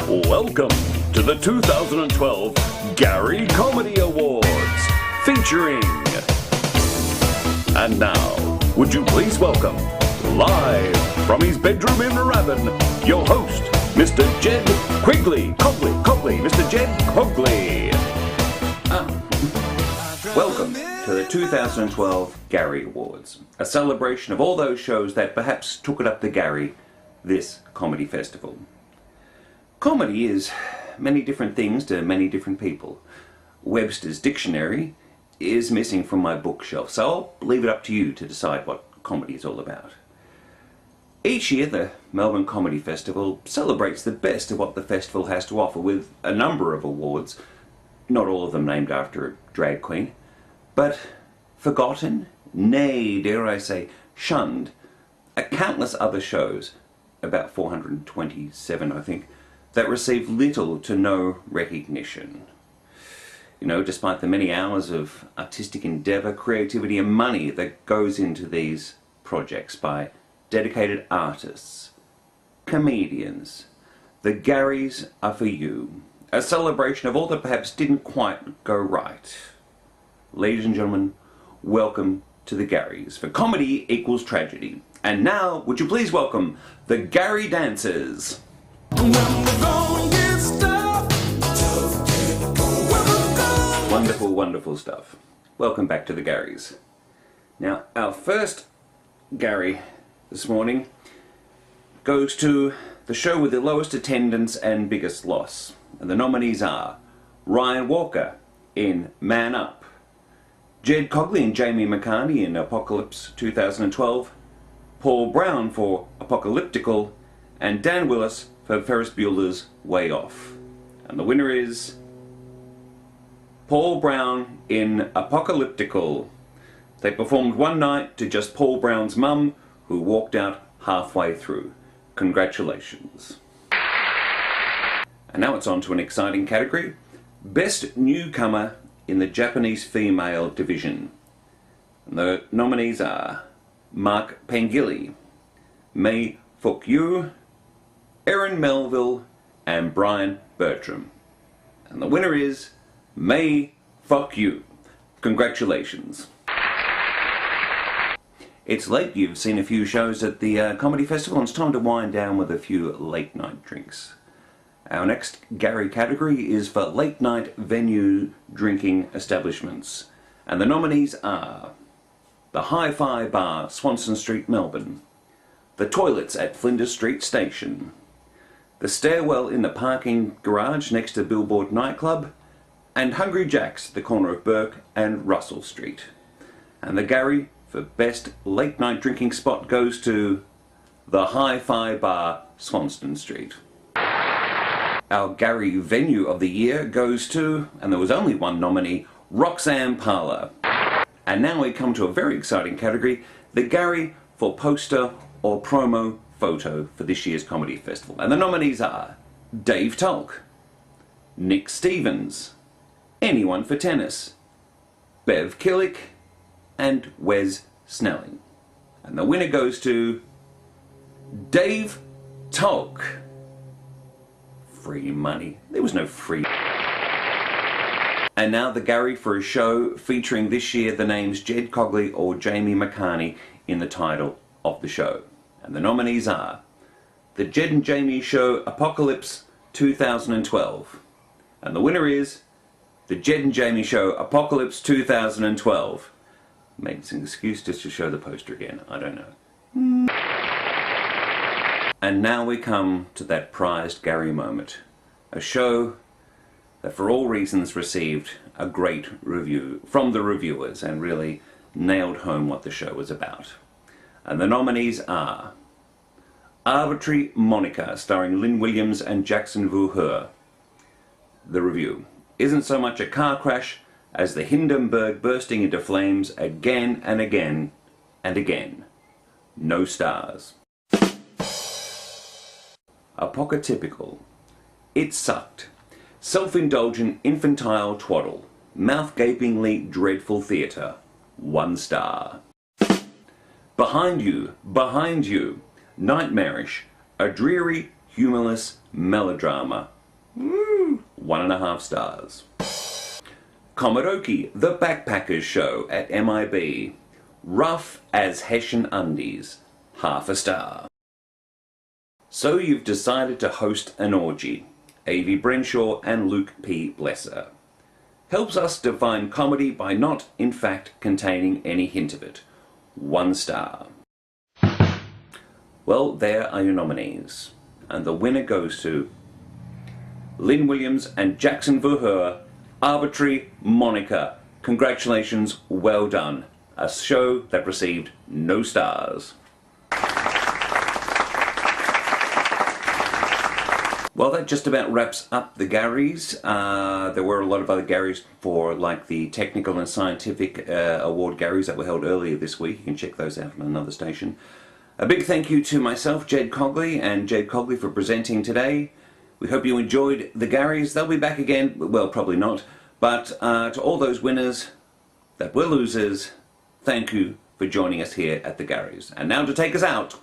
Welcome to the 2012 Gary Comedy Awards, featuring... And now, would you please welcome, live from his bedroom in Moorabbin, your host, Mr. Jed Cogley. Mr. Jed Cogley. Welcome to the 2012 Gary Awards, a celebration of all those shows that perhaps took it up to Gary this comedy festival. Comedy is many different things to many different people. Webster's dictionary is missing from my bookshelf, so I'll leave it up to you to decide what comedy is all about. Each year the Melbourne Comedy Festival celebrates the best of what the festival has to offer with a number of awards, not all of them named after a drag queen, but forgotten, nay, dare I say, shunned, countless other shows, about 427 I think, that receive little to no recognition. You know, despite the many hours of artistic endeavour, creativity and money that goes into these projects by dedicated artists, comedians, the Garys are for you. A celebration of all that perhaps didn't quite go right. Ladies and gentlemen, welcome to the Garys, for comedy equals tragedy. And now, would you please welcome the Gary Dancers. Wonderful, wonderful stuff. Welcome back to the Garys. Now, our first Gary this morning goes to the show with the lowest attendance and biggest loss. And the nominees are Ryan Walker in Man Up, Jed Cogley and Jamie McCartney in Apocalypse 2012, Paul Brown for Apocalyptical, and Dan Willis for Ferris Bueller's Way Off. And the winner is Paul Brown in Apocalyptical. They performed one night to just Paul Brown's mum, who walked out halfway through. Congratulations. And now it's on to an exciting category. Best Newcomer in the Japanese Female Division. And the nominees are Mark Pangilly, May Fuk-yu, Erin Melville and Brian Bertram. And the winner is May Fuk-yu. Congratulations. It's late, you've seen a few shows at the Comedy Festival, and it's time to wind down with a few late night drinks. Our next Gary category is for late night venue drinking establishments. And the nominees are the Hi-Fi Bar, Swanston Street, Melbourne, the Toilets at Flinders Street Station, the Stairwell in the parking garage next to Billboard Nightclub, and Hungry Jack's, the corner of Burke and Russell Street. And the Gary for best late night drinking spot goes to the Hi-Fi Bar, Swanston Street. Our Gary venue of the year goes to, and there was only one nominee, Roxanne Parlour. And now we come to a very exciting category, the Gary for poster or promo photo for this year's Comedy Festival. And the nominees are Dave Tulk, Nick Stevens, Anyone for Tennis, Bev Killick, and Wes Snelling. And the winner goes to Dave Tulk. Free money. There was no free. And now the Gary for a show featuring this year the names Jed Cogley or Jamie McCartney in the title of the show. And the nominees are the Jed and Jamie Show Apocalypse 2012. And the winner is the Jed and Jamie Show Apocalypse 2012. Maybe it's an excuse just to show the poster again, I don't know. And now we come to that prized Gary moment. A show that for all reasons received a great review from the reviewers and really nailed home what the show was about. And the nominees are Arbitrary Monica, starring Lynn Williams and Jackson Vu He. The review isn't so much a car crash as the Hindenburg bursting into flames again and again and again. No stars. Apocatypical. It sucked. Self-indulgent infantile twaddle. Mouth-gapingly dreadful theatre. 1 star. Behind you. Nightmarish. A dreary, humorless melodrama. 1.5 stars. Comodoki, the Backpackers Show at MIB. Rough as Hessian undies. 1/2 star. So you've decided to host an orgy. A.V. Brenshaw and Luke P. Blesser. Helps us define comedy by not, in fact, containing any hint of it. 1 star. Well, there are your nominees. And the winner goes to Lynn Williams and Jackson Verheur. Arbitrary Monica. Congratulations, well done. A show that received no stars. Well, that just about wraps up the Garys. There were a lot of other Garys for like the Technical and Scientific Award Garys that were held earlier this week. You can check those out on another station. A big thank you to myself, Jed Cogley, and Jed Cogley for presenting today. We hope you enjoyed the Garys. They'll be back again. Well, probably not. But to all those winners that were losers, thank you for joining us here at the Garys. And now to take us out,